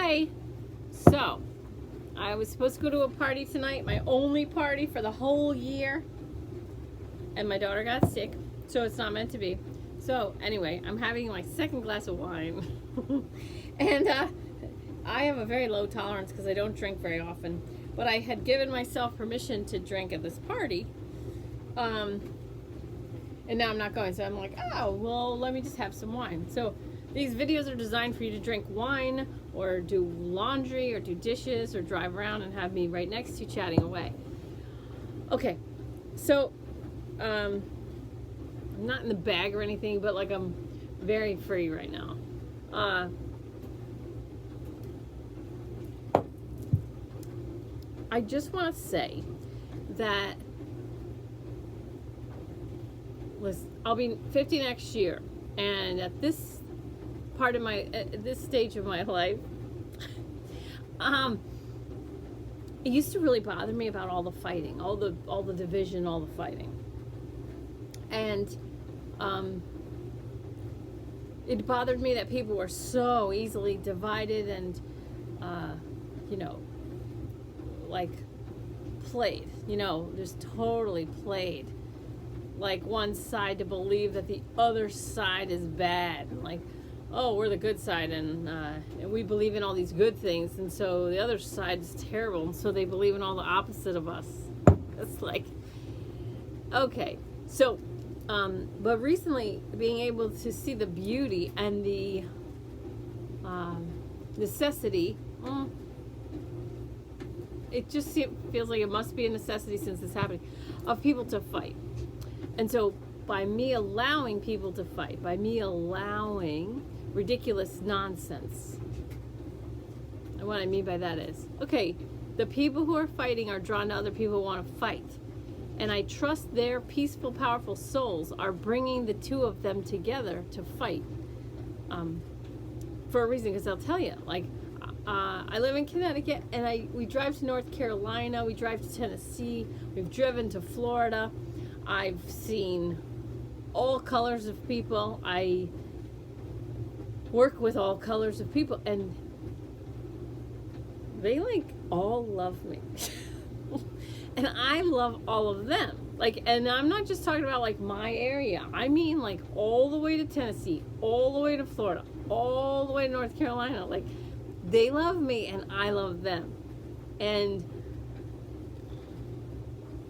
Okay, so I was supposed to go to a party tonight, my only party for the whole year, and my daughter got sick, so it's not meant to be. So anyway, I'm having my second glass of wine, and I have a very low tolerance because I don't drink very often, but I had given myself permission to drink at this party, and now I'm not going, so I'm like, oh, well, let me just have some wine. So these videos are designed for you to drink wine or do laundry or do dishes or drive around and have me right next to you chatting away. Okay, so I'm not in the bag or anything, but like I'm very free right now. I just want to say that I'll be 50 next year, and at this part of this stage of my life, it used to really bother me about all the fighting, all the division, all the fighting, and it bothered me that people were so easily divided and like played, just totally played, like one side to believe that the other side is bad, like, oh, we're the good side, and we believe in all these good things, and so the other side is terrible, and so they believe in all the opposite of us. It's like, okay, so but recently being able to see the beauty and the necessity, it just feels like it must be a necessity since it's happening, of people to fight. And so by me allowing people to fight, by me allowing ridiculous nonsense, and what I mean by that is, okay, the people who are fighting are drawn to other people who want to fight, and I trust their peaceful, powerful souls are bringing the two of them together to fight, for a reason. Because I'll tell you, like, I live in Connecticut, and we drive to North Carolina, we drive to Tennessee, we've driven to Florida. I've seen all colors of people. I work with all colors of people, and they like all love me. And I love all of them. Like, and I'm not just talking about like my area. I mean like all the way to Tennessee, all the way to Florida, all the way to North Carolina. Like, they love me and I love them. And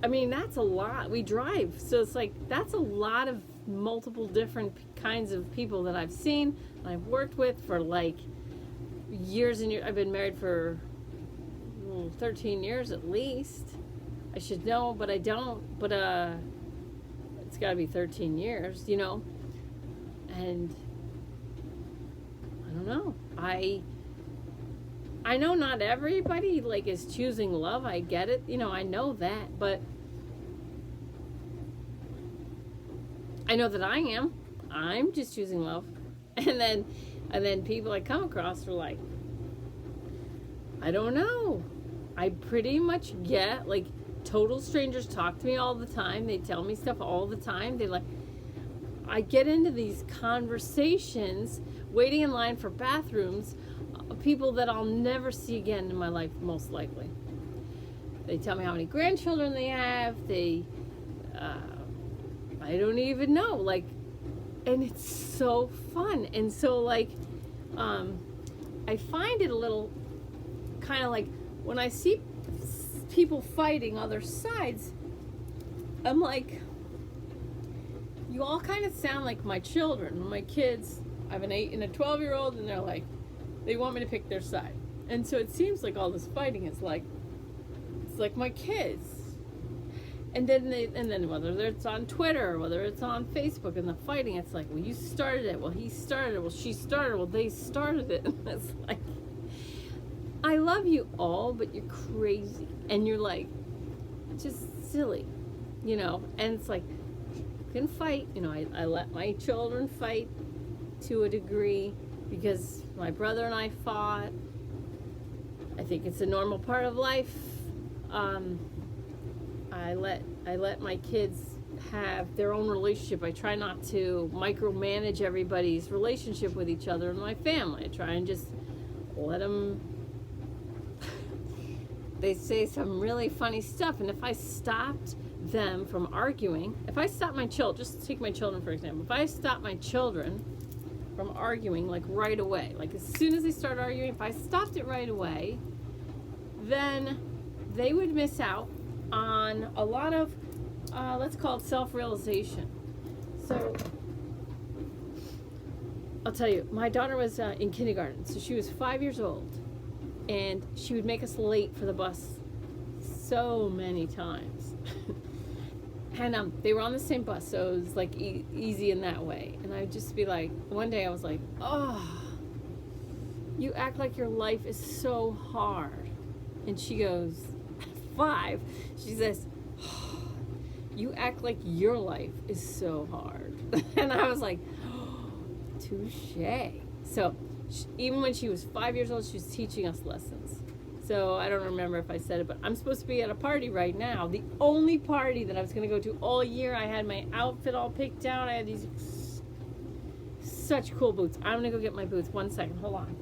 I mean, that's a lot. We drive, so it's like, that's a lot of multiple different kinds of people that I've seen, and I've worked with for like years and years. I've been married for 13 years at least. I should know, but I don't. But it's got to be 13 years, and I don't know. I know not everybody like is choosing love. I get it. I know that, but I know that I am. I'm just choosing love. And then people I come across are like, I don't know. I pretty much get, like, total strangers talk to me all the time. They tell me stuff all the time. I get into these conversations waiting in line for bathrooms, people that I'll never see again in my life, most likely. They tell me how many grandchildren they have. I don't even know, like, and it's so fun. And so, like, I find it a little kind of like when I see people fighting other sides, I'm like, you all kind of sound like my children, my kids. I have an 8 and a 12-year-old, and they're like, they want me to pick their side. And so it seems like all this fighting is like, it's like my kids. And then whether it's on Twitter or whether it's on Facebook, and the fighting, it's like, well, you started it, well, he started it, well, she started it, well, they started it. And it's like, I love you all, but you're crazy. And you're like, just silly, and it's like, you can fight. I let my children fight to a degree because my brother and I fought. I think it's a normal part of life. I let my kids have their own relationship. I try not to micromanage everybody's relationship with each other and my family. I try and just let them, they say some really funny stuff. And if I stopped them from arguing, if I stop my children, just take my children for example, if I stop my children from arguing like right away, like as soon as they start arguing, if I stopped it right away, then they would miss out on a lot of, let's call it self-realization. So I'll tell you, my daughter was in kindergarten, so she was 5 years old, and she would make us late for the bus so many times. And they were on the same bus, so it was like easy in that way. And I would just be like, one day I was like, oh, you act like your life is so hard. And she goes, 5, she says, oh, you act like your life is so hard. And I was like, oh, touche. So even when she was 5 years old, she was teaching us lessons. So I don't remember if I said it, but I'm supposed to be at a party right now. The only party that I was going to go to all year. I had my outfit all picked out. I had these such cool boots. I'm going to go get my boots. 1 second. Hold on.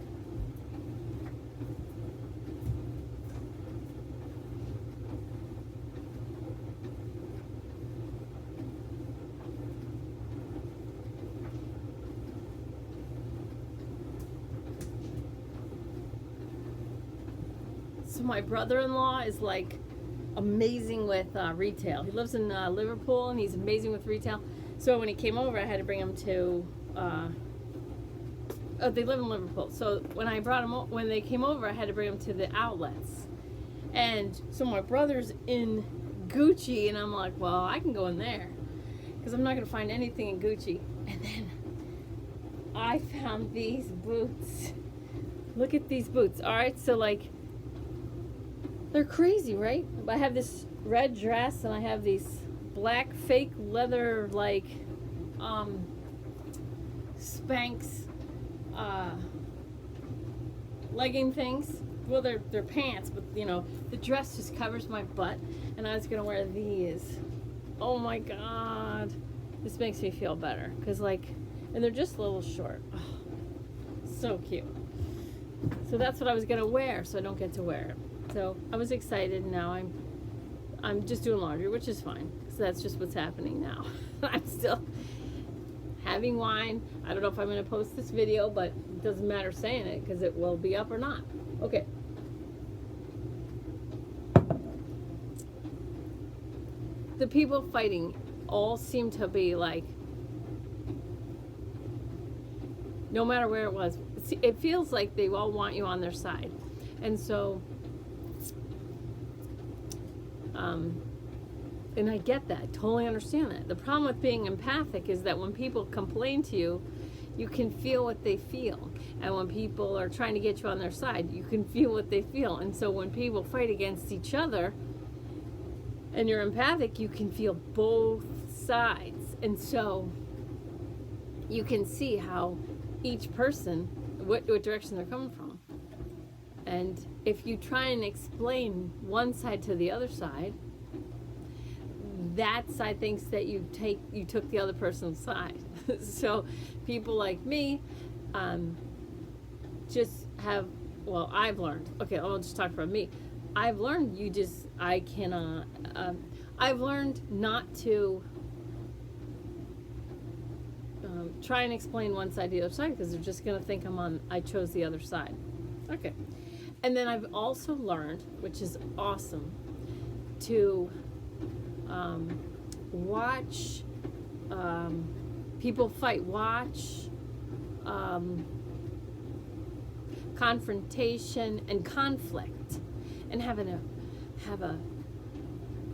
So my brother-in-law is like amazing with retail. He lives in Liverpool, and he's amazing with retail. So when he came over, I had to bring him to. They live in Liverpool. So when I brought him, when they came over, I had to bring him to the outlets. And so my brother's in Gucci, and I'm like, well, I can go in there because I'm not going to find anything in Gucci. And then I found these boots. Look at these boots. All right, so like. They're crazy, right? I have this red dress, and I have these black fake leather, like, Spanx, legging things. Well, they're pants, but, you know, the dress just covers my butt, and I was going to wear these. Oh, my God. This makes me feel better, because, like, and they're just a little short. Oh, so cute. So that's what I was going to wear, so I don't get to wear it. So I was excited. Now I'm just doing laundry, which is fine. So that's just what's happening now. I'm still having wine. I don't know if I'm going to post this video, but it doesn't matter saying it because it will be up or not. Okay. The people fighting all seem to be like, no matter where it was, it feels like they all want you on their side. And so and I get that, totally understand that. The problem with being empathic is that when people complain to you, you can feel what they feel. And when people are trying to get you on their side, you can feel what they feel. And so when people fight against each other and you're empathic, you can feel both sides. And so you can see how each person, what direction they're coming from. And if you try and explain one side to the other side, that side thinks that you took the other person's side. So people like me just have, well, I've learned, okay, I'll just talk about me. I've learned I've learned not to try and explain one side to the other side because they're just going to think I chose the other side. Okay. And then I've also learned, which is awesome, to watch people fight, watch confrontation and conflict, and have a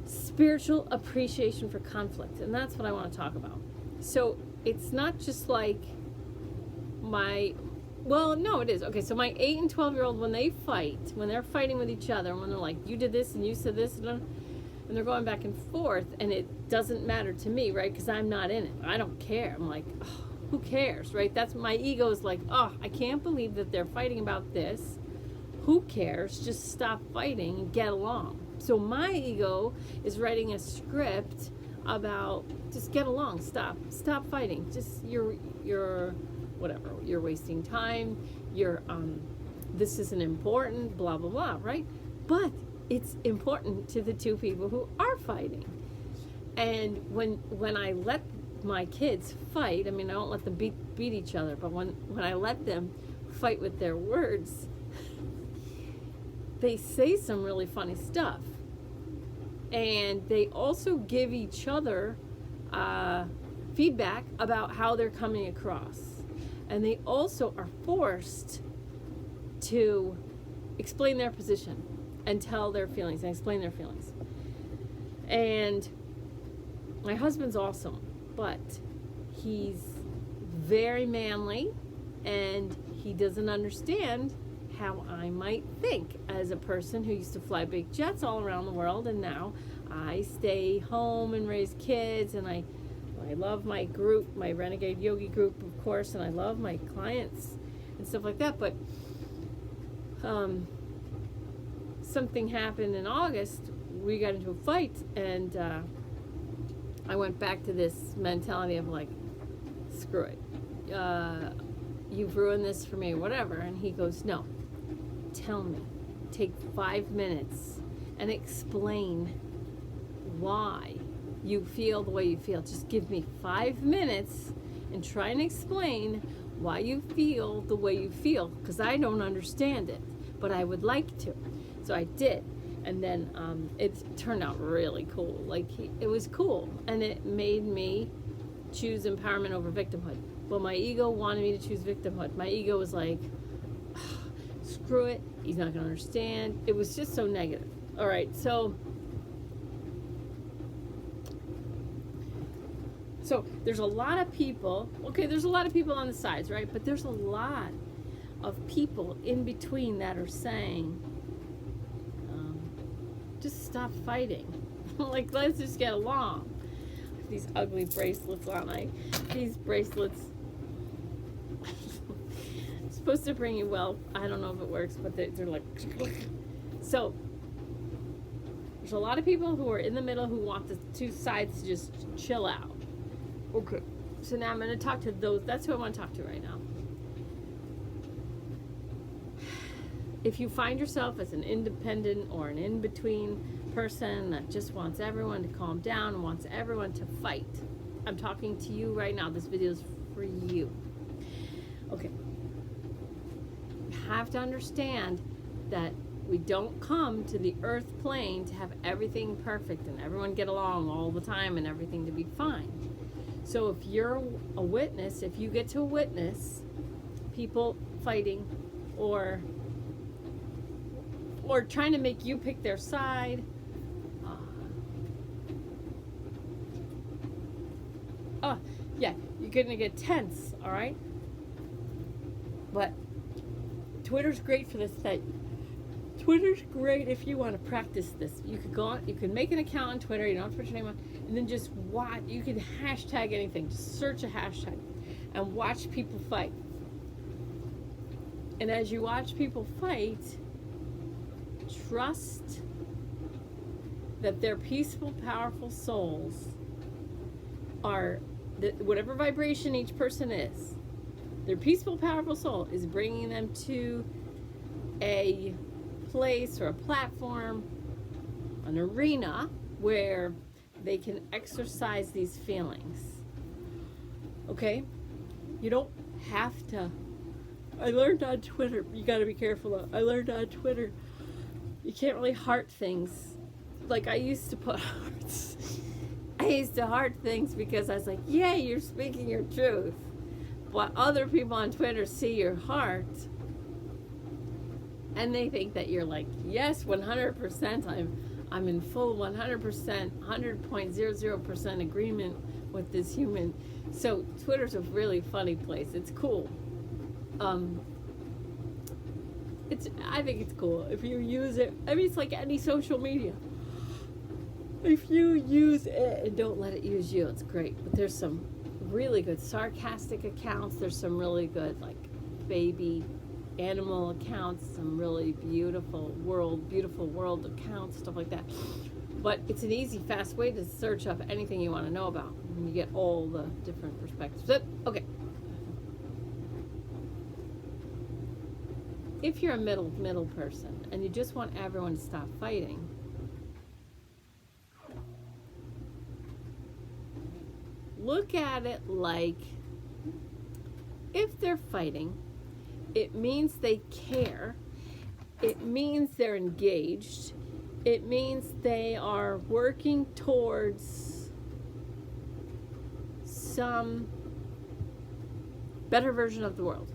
spiritual appreciation for conflict. And that's what I want to talk about. So it's not just like well, no, it is. Okay, so my 8 and 12-year-old, when they're fighting with each other, when they're like, you did this and you said this, and they're going back and forth, and it doesn't matter to me, right? Because I'm not in it. I don't care. I'm like, oh, who cares, right? That's my ego is like, oh, I can't believe that they're fighting about this. Who cares? Just stop fighting and get along. So my ego is writing a script about just get along, stop fighting. Just you're whatever, you're wasting time, you're this isn't important, blah, blah, blah, right? But it's important to the two people who are fighting. And when I let my kids fight, I mean, I don't let them beat each other, but when I let them fight with their words, they say some really funny stuff. And they also give each other feedback about how they're coming across. And they also are forced to explain their position and tell their feelings and explain their feelings. And my husband's awesome, but he's very manly, and he doesn't understand how I might think as a person who used to fly big jets all around the world, and now I stay home and raise kids, and I love my group, my Renegade Yogi group, of course, and I love my clients and stuff like that. But something happened in August. We got into a fight, and I went back to this mentality of like, screw it. You've ruined this for me, whatever. And he goes, no, tell me. Take 5 minutes and explain why you feel the way you feel. Just give me 5 minutes and try and explain why you feel the way you feel, because I don't understand it, but I would like to. So I did. And then it turned out really cool. Like, it was cool. And it made me choose empowerment over victimhood. Well, my ego wanted me to choose victimhood. My ego was like, screw it. He's not going to understand. It was just so negative. All right, so there's a lot of people. Okay, there's a lot of people on the sides, right? But there's a lot of people in between that are saying, just stop fighting. Like, let's just get along. These ugly bracelets on. These bracelets supposed to bring you wealth. I don't know if it works, but they're like. So there's a lot of people who are in the middle who want the two sides to just chill out. Okay. So now I'm going to talk to those. That's who I want to talk to right now. If you find yourself as an independent or an in-between person that just wants everyone to calm down and wants everyone to fight, I'm talking to you right now. This video is for you. Okay. You have to understand that we don't come to the earth plane to have everything perfect and everyone get along all the time and everything to be fine. So if you're a witness, if you get to witness people fighting or trying to make you pick their side, yeah, you're gonna get tense, all right? But Twitter's great for this thing. Twitter's great if you want to practice this. You could go on, you can make an account on Twitter, you don't have to put your name on, and then just watch. You can hashtag anything, just search a hashtag and watch people fight. And as you watch people fight, trust that their peaceful, powerful souls are, whatever vibration each person is, their peaceful, powerful soul is bringing them to a place or a platform, an arena where they can exercise these feelings. Okay? You don't have to. I learned on Twitter, you gotta be careful. I learned on Twitter, you can't really heart things. Like, I used to put hearts. I used to heart things because I was like, yay, you're speaking your truth. But other people on Twitter see your heart and they think that you're like, yes, 100%, I'm in full 100%, 100.00% agreement with this human. So Twitter's a really funny place. It's cool. I think it's cool if you use it. I mean, it's like any social media. If you use it and don't let it use you, it's great. But there's some really good sarcastic accounts. There's some really good, like, baby animal accounts, some really beautiful world accounts, stuff like that. But it's an easy, fast way to search up anything you want to know about, and you get all the different perspectives. But, okay. if you're a middle person and you just want everyone to stop fighting, look at it like if they're fighting, it means they care, it means they're engaged, it means they are working towards some better version of the world.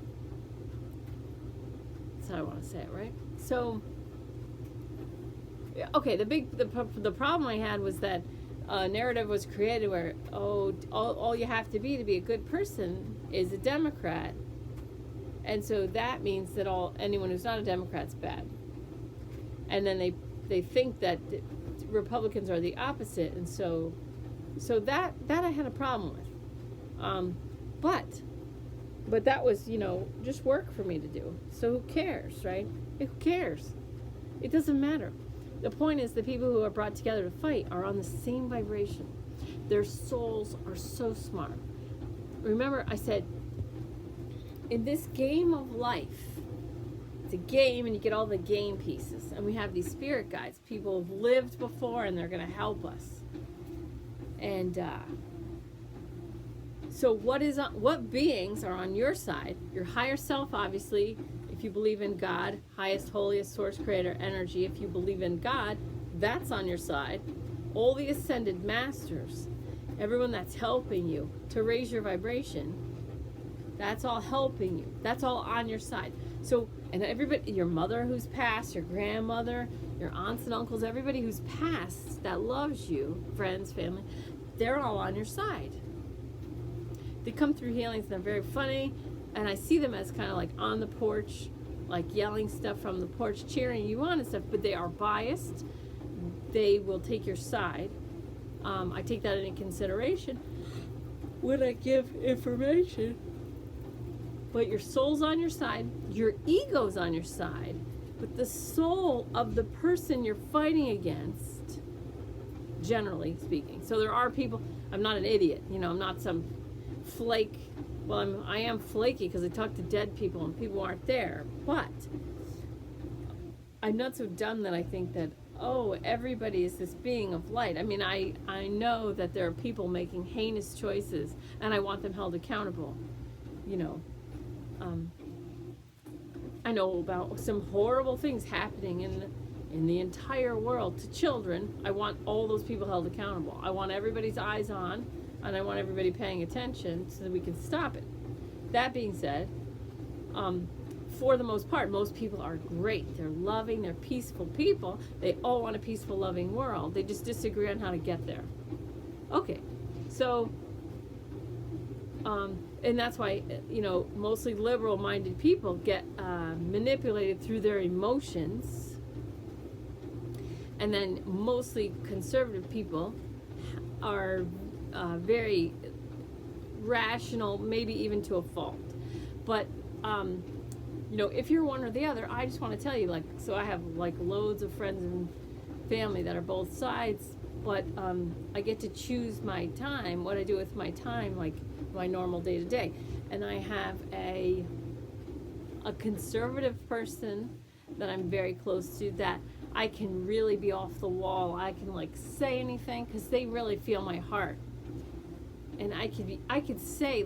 That's how I want to say it, right? So, okay, the problem I had was that narrative was created where, all you have to be a good person is a Democrat. And so that means that anyone who's not a Democrat's bad. And then they think that Republicans are the opposite. And so that I had a problem with. But that was, just work for me to do. So who cares, right? Who cares? It doesn't matter. The point is the people who are brought together to fight are on the same vibration. Their souls are so smart. Remember, I said, in this game of life, it's a game and you get all the game pieces. And we have these spirit guides. People have lived before and they're going to help us. And so what beings are on your side? Your higher self, obviously. If you believe in God, highest, holiest, source, creator, energy, if you believe in God, that's on your side. All the ascended masters, everyone that's helping you to raise your vibration, that's all helping you. That's all on your side. So, and everybody, your mother who's passed, your grandmother, your aunts and uncles, everybody who's passed that loves you, friends, family, they're all on your side. They come through healings and they're very funny. And I see them as kind of like on the porch, like yelling stuff from the porch, cheering you on and stuff, but they are biased. They will take your side. I take that into consideration when I give information. But your soul's on your side, your ego's on your side, but the soul of the person you're fighting against, generally speaking. So there are people, I'm not an idiot, I'm not some flake. Well, I am flaky because I talk to dead people and people aren't there. But I'm not so dumb that I think that, everybody is this being of light. I mean, I know that there are people making heinous choices and I want them held accountable. I know about some horrible things happening in the entire world to children. I want all those people held accountable. I want everybody's eyes on, and I want everybody paying attention so that we can stop it. That being said, for the most part, most people are great. They're loving, they're peaceful people. They all want a peaceful, loving world. They just disagree on how to get there. Okay, so, and that's why, mostly liberal-minded people get manipulated through their emotions, and then mostly conservative people are very rational, maybe even to a fault. But if you're one or the other, I just want to tell you, so I have loads of friends and family that are both sides, but I get to choose my time, what I do with my time, my normal day to day. And I have a conservative person that I'm very close to that I can really be off the wall. I can say anything because they really feel my heart. And I could say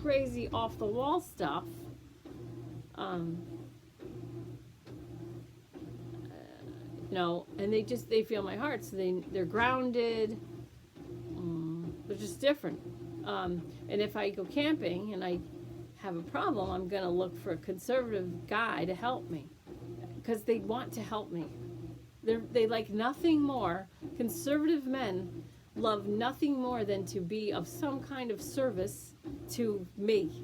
crazy off the wall stuff. And they feel my heart, so they're grounded. They're just different. And if I go camping and I have a problem, I'm gonna look for a conservative guy to help me because they want to help me. They like nothing more. Conservative men love nothing more than to be of some kind of service to me.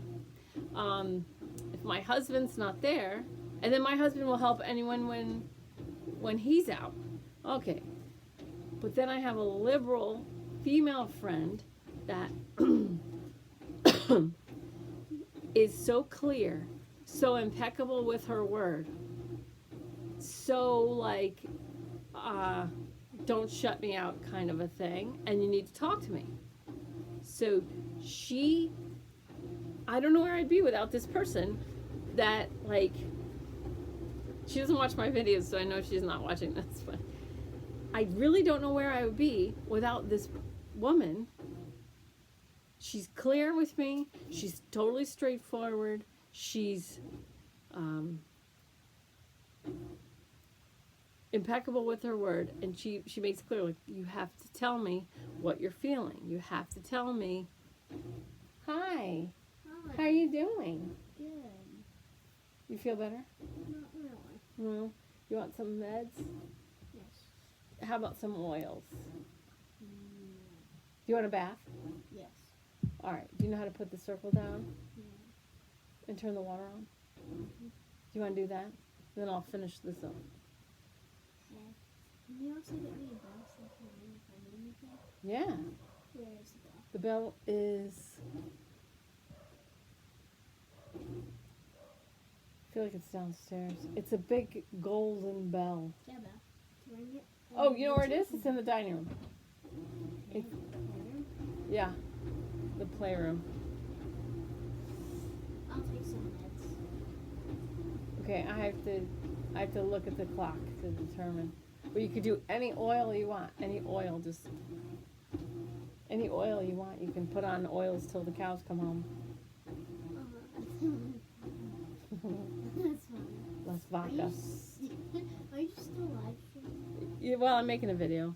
If my husband's not there, and then my husband will help anyone when he's out. Okay. But then I have a liberal female friend that is so clear, so impeccable with her word, so don't shut me out kind of a thing, and you need to talk to me. So I don't know where I'd be without this person that She doesn't watch my videos, so I know she's not watching this. But I really don't know where I would be without this woman. She's clear with me. She's totally straightforward. She's impeccable with her word, and she makes it clear, like, you have to tell me what you're feeling. You have to tell me. Hi. Hi. How are you doing? Good. You feel better? Not really. No. You want some meds? Yes. How about some oils? Mm, Do you want a bath? yes. All right. Do you know how to put the circle down Yeah. and turn the water on? Mhm. Do you want to do that? Then I'll finish this up. Okay. Can you also get me a bell so I can ring if I need anything? Yeah. Where is the bell? The bell is... I feel like it's downstairs. It's a big golden bell. Yeah, bell. To ring it? Oh, you know where it is? It's in the dining room. Okay. Yeah. The playroom. I'll take some meds. Okay, I have to look at the clock to determine. But you could do any oil you want. Any oil, just any oil you want. You can put on oils till the cows come home. That's fine. Less Are you, vodka. are you still live streaming? Yeah, well, I'm making a video.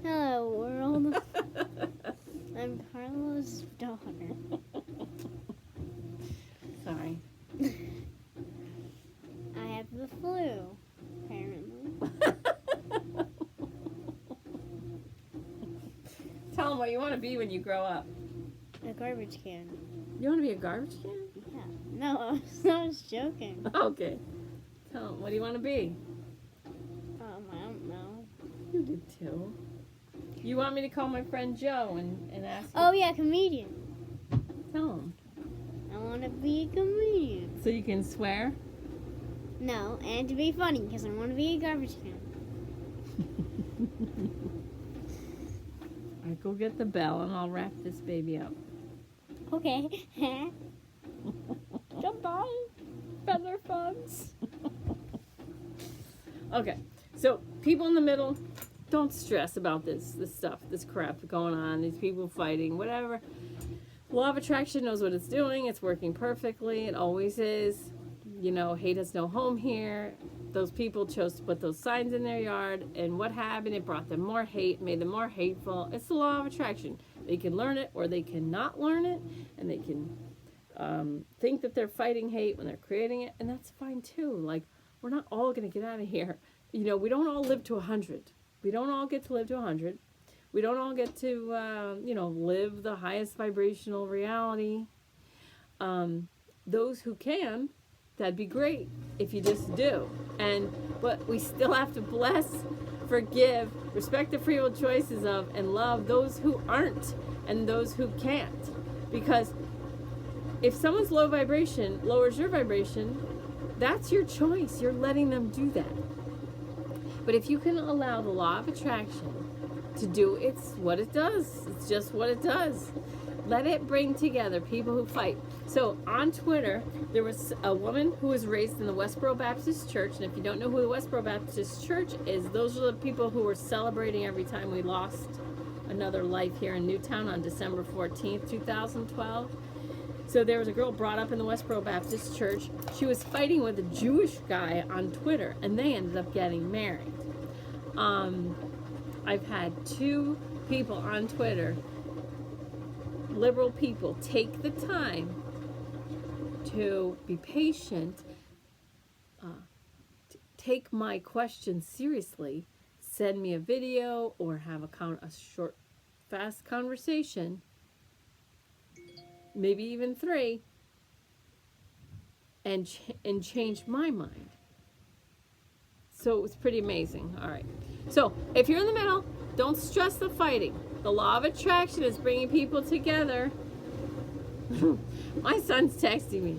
Hello, world. I'm Carlo's daughter. Sorry. I have the flu, apparently. Tell them what you want to be when you grow up. A garbage can. You want to be a garbage can? Yeah. No, I was joking. Okay. Tell them, what do you want to be? I don't know. You did too. You want me to call my friend Joe and ask him? Oh yeah, comedian. Tell him. I want to be a comedian. So you can swear? No, and to be funny, because I want to be a garbage can. All right, go get the bell and I'll wrap this baby up. Okay. Goodbye, feather funds. Okay, so people in the middle, don't stress about this stuff, this crap going on, these people fighting, whatever. Law of attraction knows what it's doing. It's working perfectly. It always is. You know, hate has no home here. Those people chose to put those signs in their yard, and what happened? It brought them more hate, made them more hateful. It's the law of attraction. They can learn it or they cannot learn it, and they can think that they're fighting hate when they're creating it, and that's fine too. Like, we're not all going to get out of here. You know, we don't all live to 100. We don't all get to live to 100. We don't all get to, you know, live the highest vibrational reality. Those who can, that'd be great if you just do. But we still have to bless, forgive, respect the free will choices of, and love those who aren't and those who can't. Because if someone's low vibration lowers your vibration, that's your choice. You're letting them do that. But if you can allow the law of attraction to do what it does, it's just what it does. Let it bring together people who fight. So on Twitter, there was a woman who was raised in the Westboro Baptist Church. And if you don't know who the Westboro Baptist Church is, those are the people who were celebrating every time we lost another life here in Newtown on December 14th, 2012. So there was a girl brought up in the Westboro Baptist Church. She was fighting with a Jewish guy on Twitter, and they ended up getting married. I've had 2 people on Twitter, liberal people, take the time to be patient, take my questions seriously, send me a video or have a short, fast conversation, maybe even 3, and change my mind. So it was pretty amazing. All right. So if you're in the middle, don't stress the fighting. The law of attraction is bringing people together. My son's texting me.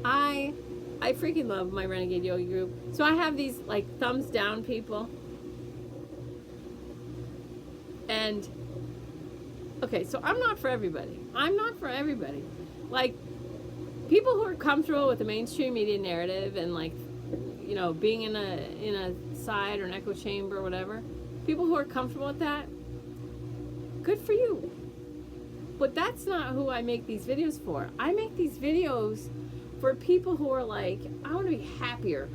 I freaking love my Renegade Yoga group. So I have these like thumbs down people. And okay, so I'm not for everybody. I'm not for everybody. Like, people who are comfortable with the mainstream media narrative and, like, you know, being in a side or an echo chamber or whatever, people who are comfortable with that, good for you. But that's not who I make these videos for. I make these videos for people who are like, I want to be happier.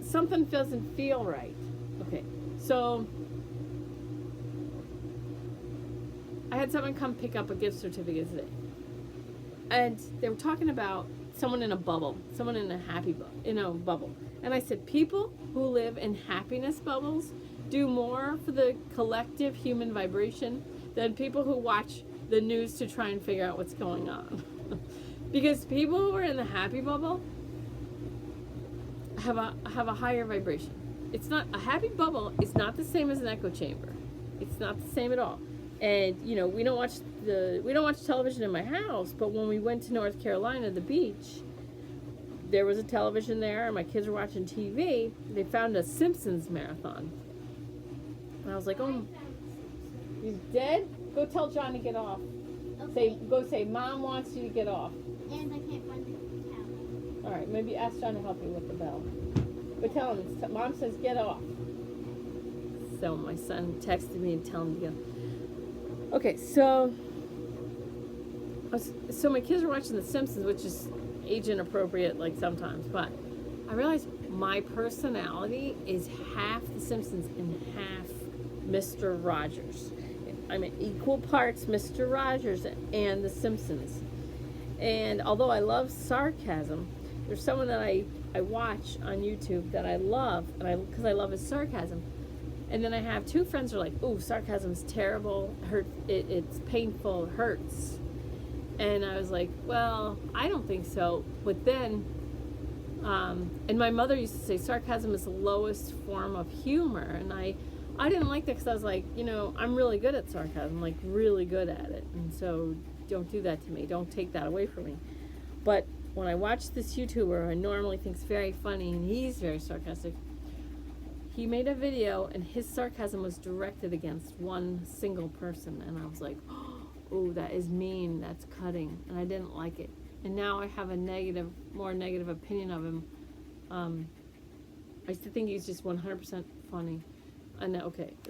Something doesn't feel right. Okay, so I had someone come pick up a gift certificate today. And they were talking about someone in a bubble, someone in a happy bubble. And I said, people who live in happiness bubbles do more for the collective human vibration than people who watch the news to try and figure out what's going on. Because people who are in the happy bubble have a higher vibration. It's not, a happy bubble is not the same as an echo chamber. It's not the same at all. And you know, we don't watch television in my house, but when we went to North Carolina, the beach, there was a television there, and my kids were watching TV. They found a Simpsons marathon, and I was like, "Oh, he's dead? Go tell John to get off. Okay. Say, Mom wants you to get off." And I can't find the towel. All right, maybe ask John to help you with the bell. But tell him, Mom says get off. So my son texted me and told him to get off. Okay, so my kids were watching The Simpsons, which is age inappropriate, like sometimes, but I realized my personality is half The Simpsons and half Mr. Rogers. I'm in equal parts Mr. Rogers and The Simpsons. And although I love sarcasm, there's someone that I watch on YouTube that I love, and because I love his sarcasm. And then I have two friends who are like, "Ooh, sarcasm's terrible. It's painful. It hurts." And I was like, "Well, I don't think so." But then, and my mother used to say sarcasm is the lowest form of humor, and I didn't like that because I was like, you know, I'm really good at sarcasm, like really good at it, and so don't do that to me. Don't take that away from me. But when I watch this YouTuber who I normally think's very funny, and he's very sarcastic, he made a video and his sarcasm was directed against one single person, and I was like, oh, that is mean, that's cutting, and I didn't like it. And now I have a more negative opinion of him. I used to think he's just 100% funny. And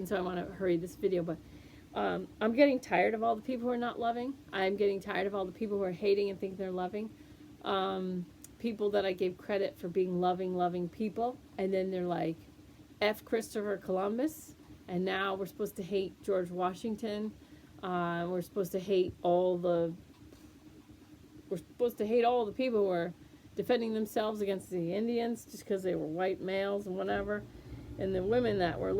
so I want to hurry this video, but I'm getting tired of all the people who are not loving. I'm getting tired of all the people who are hating and think they're loving. People that I gave credit for being loving people, and then they're like, F Christopher Columbus, and now we're supposed to hate George Washington. We're supposed to hate all the people who are defending themselves against the Indians just because they were white males and whatever. And the women that were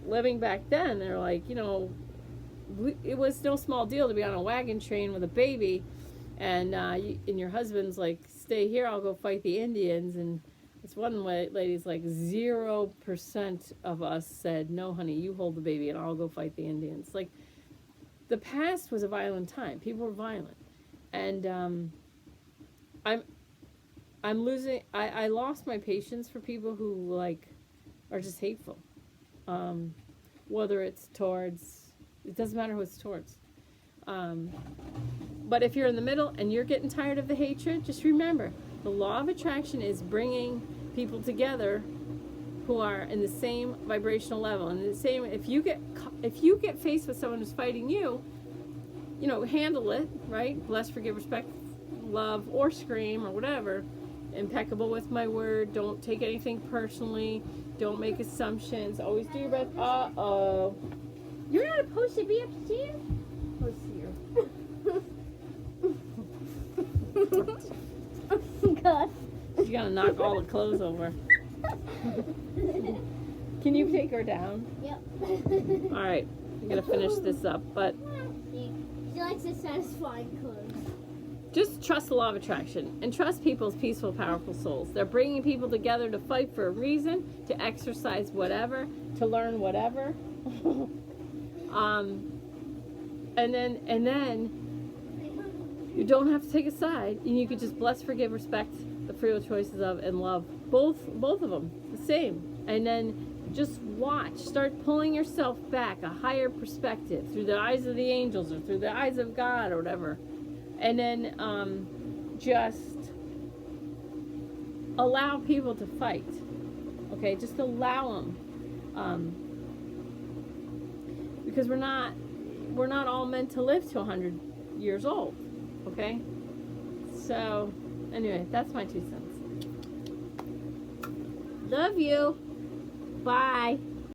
living back then, they're like, it was no small deal to be on a wagon train with a baby, and your husband's like, stay here, I'll go fight the Indians. And this one lady's like, 0% of us said, no, honey, you hold the baby and I'll go fight the Indians. Like, the past was a violent time. People were violent. And I lost my patience for people who, like, are just hateful. Whether it's towards, it doesn't matter who it's towards. But if you're in the middle and you're getting tired of the hatred, just remember, the law of attraction is bringing people together who are in the same vibrational level. And the same, if you get faced with someone who's fighting you, handle it, right? Bless, forgive, respect, love, or scream, or whatever. Impeccable with my word. Don't take anything personally. Don't make assumptions. Always do your best. Uh-oh. You're not supposed to be upstairs? Who's here? God. You gotta knock all the clothes over. Can you take her down? Yep. All right. I'm gonna finish this up, but She likes the satisfying clothes. just trust the law of attraction and trust people's peaceful, powerful souls. They're bringing people together to fight for a reason, to exercise whatever, to learn whatever. And then you don't have to take a side, and you could just bless, forgive, respect the free will choices of and love both of them the same. And then Just watch. Start pulling yourself back, a higher perspective, through the eyes of the angels or through the eyes of God or whatever. And then just allow people to fight. Okay, just allow them. Because we're not all meant to live to 100 years old. Okay? So, anyway, that's my 2 cents. Love you. Bye.